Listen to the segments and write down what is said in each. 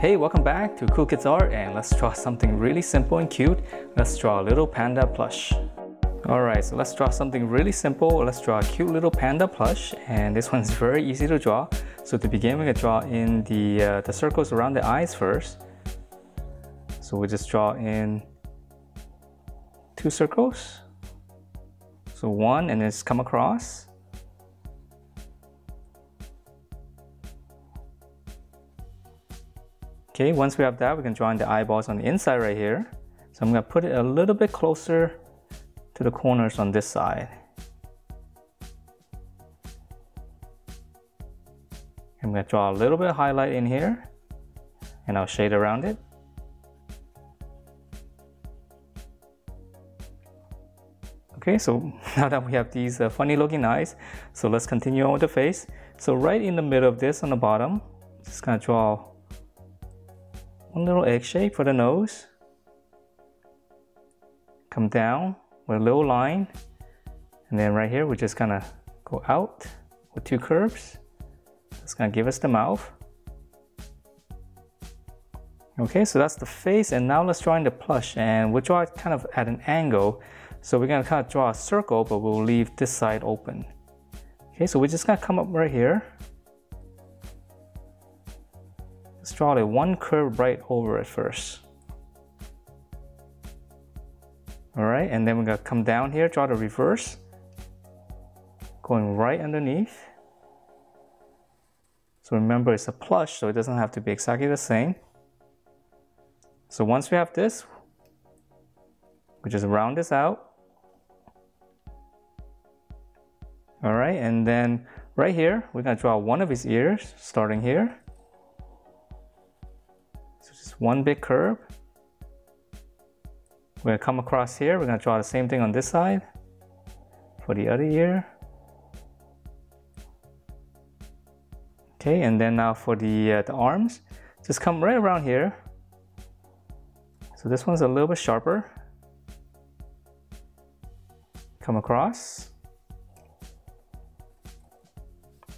Hey, welcome back to Cool Kids Art, and let's draw something really simple and cute. Let's draw a little panda plush. Alright, so let's draw something really simple. Let's draw a cute little panda plush, and this one's very easy to draw. So to begin, we're going to draw in the circles around the eyes first. So we just draw in 2 circles. So 1 and then just come across. Okay, once we have that, we can draw in the eyeballs on the inside right here. So I'm going to put it a little bit closer to the corners on this side. I'm going to draw a little bit of highlight in here, and I'll shade around it. Okay, so now that we have these funny looking eyes, so let's continue on with the face. So right in the middle of this on the bottom, just going to draw one little egg shape for the nose. Come down with a little line, and then right here we're just gonna go out with 2 curves. That's gonna give us the mouth. Okay, so that's the face, and now let's draw in the plush, and we'll draw it kind of at an angle. So we're gonna kind of draw a circle, but we'll leave this side open. Okay, so we're just gonna come up right here. Let's draw the 1 curve right over it first. Alright, and then we're going to come down here, draw the reverse, going right underneath. So remember, it's a plush, so it doesn't have to be exactly the same. So once we have this, we just round this out. Alright, and then right here, we're going to draw one of his ears, starting here. So just 1 big curve. We're going to come across here. We're going to draw the same thing on this side for the other ear. Okay, and then now for the arms, just come right around here. So this one's a little bit sharper. Come across.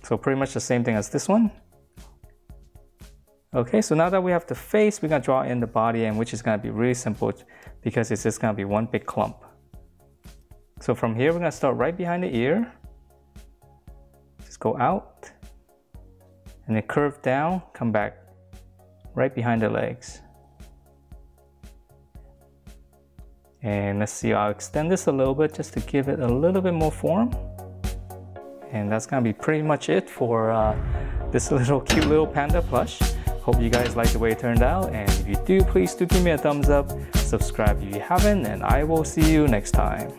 So pretty much the same thing as this one. Okay, so now that we have the face, we're going to draw in the body, and which is going to be really simple because it's just going to be one big clump. So from here, we're going to start right behind the ear. Just go out, and then curve down, come back right behind the legs. And let's see, I'll extend this a little bit just to give it a little bit more form. And that's going to be pretty much it for this little cute little panda plush. Hope you guys like the way it turned out, and if you do, please do give me a thumbs up, subscribe if you haven't, and I will see you next time.